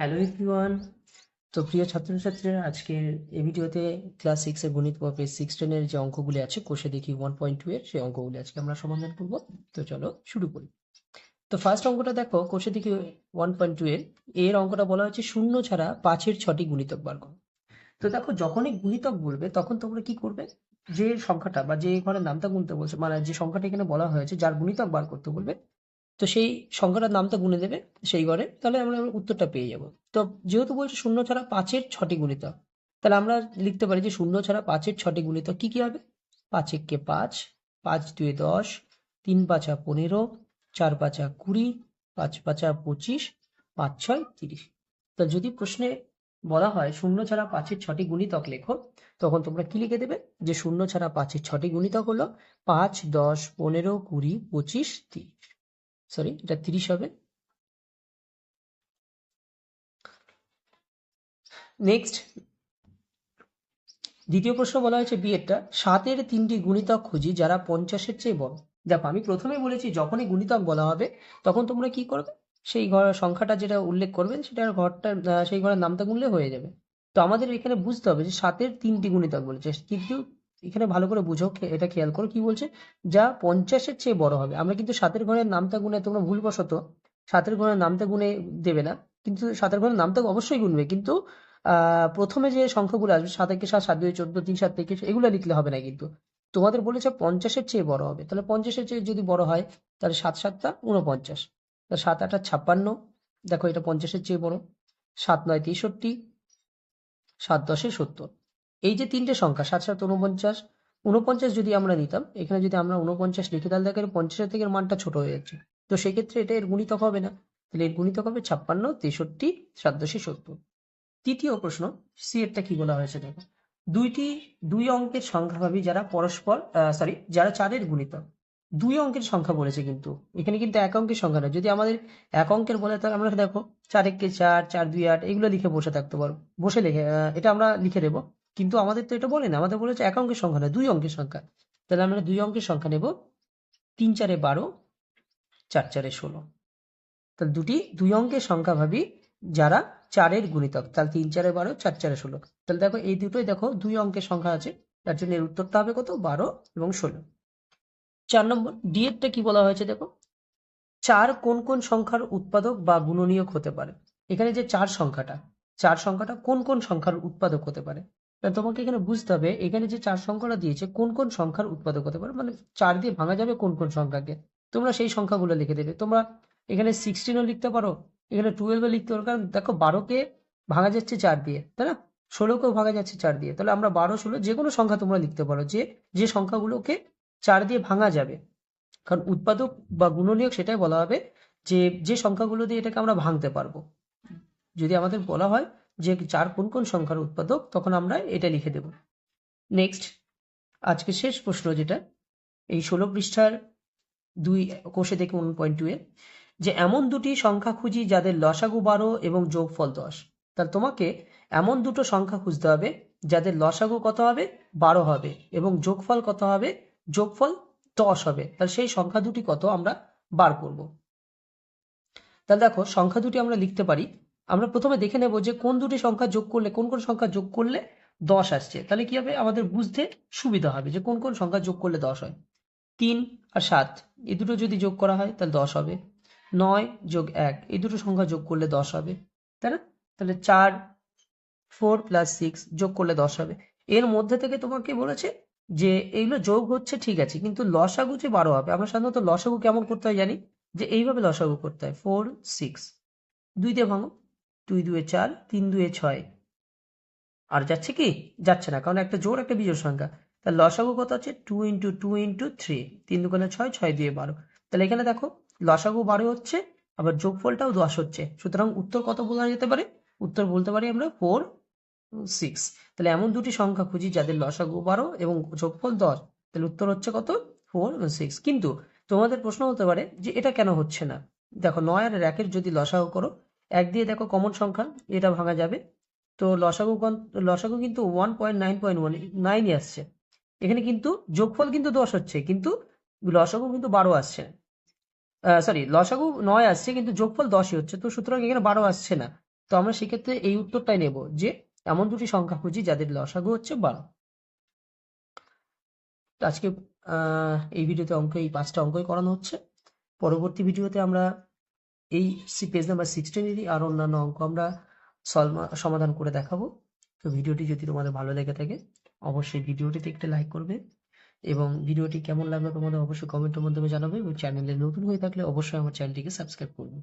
Hello everyone. তো প্রিয় ছাত্রছাত্রীরা, আজকের এই ভিডিওতে ক্লাস 6 এর গণিত পর্বের 6 এর যে অঙ্কগুলি আছে কোষে দেখি 1.2 এর সেই অঙ্কগুলি আজকে আমরা সমাধান করব। তো চলো শুরু করি। তো ফার্স্ট অঙ্কটা দেখো, কোষে দেখি 1.2 এর অঙ্কটা বলা হচ্ছে শূন্য ছাড়া 5-এর 6টি গুণিতক বার করো। তো দেখো, যখনই গুণিতক বলবে তখন তোমরা কি করবে, যে সংখ্যাটা বা যে ঘরের নামটা গুনতে বলছে, মানে যে সংখ্যাটা এখানে বলা হয়েছে যার গুণিতক বার করতে বলবে, তো সেই সংখ্যাটার নামটা গুনে দেবে সেই ঘরে, তাহলে আমরা উত্তরটা পেয়ে যাব। তো যেহেতু বলছে শূন্য ছাড়া 5-এর 6টি গুণিতক, তাহলে আমরা লিখতে পারি যে শূন্য ছাড়া 5-এর 6টি গুণিতক কি কি হবে। 5 একে 5, 5 দুয়ে 10, 3 পাঁচা 15, 4 পাঁচা 20, 5 পাঁচা 25, 5 ছয় 30। তো যদি প্রশ্নে বলা হয় শূন্য ছাড়া 5-এর 6টি গুণিতক লেখো, তখন তোমরা কি লিখে দেবে যে শূন্য ছাড়া 5-এর 6টি গুণিতক হলো 5, 10, 15, 20, 25, 30। সরি, এটা 30 হবে। নেক্সট, দ্বিতীয় প্রশ্ন বলা হয়েছে বিয়েরটা, 7-এর 3টি গুণিতক খুঁজি যারা 50-এর চেয়ে বড়। দেখো, আমি প্রথমেই বলেছি যখনই গুণিতক বলা হবে তখন তোমরা কি করবে, সেই ঘর সংখ্যাটা যেটা উল্লেখ করবে সেটার ঘরটা, সেই ঘরের নামটা গুনলে হয়ে যাবে। তো আমাদের এখানে বুঝতে হবে যে 7-এর 3টি গুণিতক বলেছে, কিন্তু এখানে ভালো করে বুঝো, এটা খেয়াল করো কি বলছে, যা 50-এর চেয়ে বড় হবে। আমরা কিন্তু 7-এর ঘরের নামটা গুনে, তোমরা ভুলবশত 7-এর ঘরের নামটা গুনে দেবে না, কিন্তু 7-এর ঘরের নামটা অবশ্যই গুনবে, কিন্তু প্রথমে যে সংখ্যাগুলো আসবে 7 একে 7, 7 2 14, 3 7 21, এগুলো লিখলে হবে না কিন্তু। তোমাদের বলেছে 50-এর চেয়ে বড় হবে, তাহলে 50-এর চেয়ে যদি বড় হয় তাহলে 7 7 49, 7 8 56, দেখো এটা 50-এর চেয়ে বড়। 7 9 63, 7 10 70। এই যে তিনটে সংখ্যা 7 7 49, 49 যদি আমরা নিতাম, এখানে যদি আমরা 49 লিখি তাহলে দেখেন 50-এর থেকে এর মানটা ছোট হয়ে যাচ্ছে। তো সেই ক্ষেত্রে এটা এর গুণিতক হবে না, তাহলে এর গুণিতক হবে 56, 63, 7 10 70। তৃতীয় প্রশ্ন, সি এরটা কি বলা হয়েছে দেখো, দুই অঙ্কের সংখ্যা ভাবি যারা পরস্পর, যারা 4-এর গুণিতক। দুই অঙ্কের সংখ্যা বলেছে, কিন্তু এখানে কিন্তু এক অঙ্কের সংখ্যা না। যদি আমাদের এক অঙ্কের বলে তাহলে আমরা দেখো 4 একে 4, 4 2 8 এগুলো লিখে বসে থাকতে পারবো, বসে লিখে এটা আমরা লিখে দেবো। কিন্তু আমাদের তো এটা বলে না, আমাদের বলেছে এক অঙ্কের সংখ্যা না, দুই অঙ্কের সংখ্যা। তাহলে আমরা দুই অঙ্কের সংখ্যা নেব, 3 4 12, 4 4 16। তাহলে দুই অঙ্কের সংখ্যা ভাবি যারা 4-এর গুণিতক, তাহলে 3 4 12, 4 4 16। তাহলে দেখো এই দুটোই দেখো দুই অঙ্কের সংখ্যা আছে, তার জন্য এর উত্তরটা হবে কত, 12 এবং 16। 4 নম্বর ডি এরটা কি বলা হয়েছে দেখো, 4 কোন কোন সংখ্যার উৎপাদক বা গুণনীয়ক হতে পারে। এখানে যে 4 সংখ্যাটা কোন কোন সংখ্যার উৎপাদক হতে পারে। তাহলে তোমাকে এখানে বুঝতে হবে এখানে যে 4 সংখ্যাটা দিয়েছে কোন কোন সংখ্যার উৎপাদক হতে পারে, মানে 4 দিয়ে ভাঙা যাবে কোন কোন সংখ্যাকে, তোমরা সেই সংখ্যাগুলো লিখে দেবে। তোমরা এখানে 16ও লিখতে পারো, এখানে 12ও লিখতে পারো, কারণ দেখো 12কে ভাঙা যাচ্ছে 4 দিয়ে, তাই না? 16কেও ভাঙা যাচ্ছে 4 দিয়ে, তাহলে আমরা 12 16 যে কোনো সংখ্যা তোমরা লিখতে পারো, যে যে সংখ্যাগুলোকে 4 দিয়ে ভাঙা যাবে। কারণ উৎপাদক বা গুণনীয়ক সেটাই বলা হবে, যে যে সংখ্যাগুলো দিয়ে এটাকে আমরা ভাঙতে পারবো। যদি আমাদের বলা হয় যে 4 কোন কোন সংখ্যার উৎপাদক, তখন আমরা এটা লিখে দেব। নেক্সট, আজকে শেষ প্রশ্ন যেটা, এই 16 পৃষ্ঠার কোষে দেখে 1.2 এ, যে এমন দুটি সংখ্যা খুঁজি যাদের লসাগু 12 এবং যোগফল 10। তাহলে তোমাকে এমন দুটো সংখ্যা খুঁজতে হবে যাদের লসাগু কত হবে, 12 হবে, এবং যোগফল কত হবে, যোগফল 10 হবে। তাহলে সেই সংখ্যা দুটি কত আমরা বার করব। তাহলে দেখো, সংখ্যা দুটি আমরা লিখতে পারি। আমরা প্রথমে দেখে নেব যে কোন দুটি সংখ্যা যোগ করলে, কোন কোন সংখ্যা যোগ করলে 10 আসছে। তাহলে কি হবে, আমাদের বুঝতে সুবিধা হবে যে কোন কোন সংখ্যা যোগ করলে 10 হয়। 3 আর 7 এই দুটো যদি যোগ করা হয় তাহলে 10 হবে। 9 যোগ 1 এই দুটো সংখ্যা যোগ করলে 10 হবে, তাই না? তাহলে 4 4 প্লাস 6 যোগ করলে 10 হবে। এর মধ্যে থেকে তোমাকে বলেছে যে এইগুলো যোগ হচ্ছে, ঠিক আছে, কিন্তু লসাগু যে 12 হবে। আমরা সাধারণত লসাগু কেমন করতে হয় জানি, যে এইভাবে লসাগু করতে হয়, 4 6, 2 দিয়ে ভাঙো, 2 2 এ 4, 3 2 এ 6। আর যাচ্ছে কি, যাচ্ছে না, কারণ একটা জোড় একটা বিজোড় সংখ্যা। তাহলে লসাগু কত আছে, 2 ইন্টু 2 ইন্টু 3, 3 দুগুণে 6, 6 দিয়ে 12। তাহলে এখানে দেখো লসাগু 12 হচ্ছে, আবার যোগফলটাও 10 হচ্ছে। সুতরাং উত্তর কত বলা যেতে পারে, উত্তর বলতে পারি আমরা 4 6। তাহলে এমন দুটি সংখ্যা খুঁজি যাদের লসাগু 12 এবং যোগফল 10। তাহলে উত্তর হচ্ছে কত, 4 6। কিন্তু তোমাদের প্রশ্ন হতে পারে যে এটা কেন হচ্ছে না। দেখো, 9 আর 1 এর যদি লসাগু করো, 1 দিয়ে দেখো কমন সংখ্যা, এটা ভাঙা যাবে। তো লসাগু কিন্তু 1.9.9 আসছে। এখানে কিন্তু যোগফল কিন্তু 10 হচ্ছে, কিন্তু লসাগু কিন্তু 12 আসছে। সরি, লসাগু 9 আসছে কিন্তু যোগফল 10ই হচ্ছে, তো সুতরাং এখানে 12 আসছে না। তো আমরা সেক্ষেত্রে এই উত্তরটাই নেব যে এমন দুটি সংখ্যা খুঁজি যাদের লসাগু হচ্ছে 12। তো আজকে এই ভিডিওতে এই 5টা অঙ্কই করানো হচ্ছে। পরবর্তী ভিডিওতে আমরা এই পেজ নাম্বার 16 আর অন্যান্য অঙ্ক আমরা সমাধান করে দেখাবো। তো ভিডিওটি যদি তোমাদের ভালো লেগে থাকে অবশ্যই ভিডিওটিতে একটা লাইক করবে এবং ভিডিওটি কেমন লাগলো তোমাদের অবশ্যই কমেন্টের মাধ্যমে জানাবে এবং চ্যানেলে নতুন হয়ে থাকলে অবশ্যই আমার চ্যানেলটিকে সাবস্ক্রাইব করবে।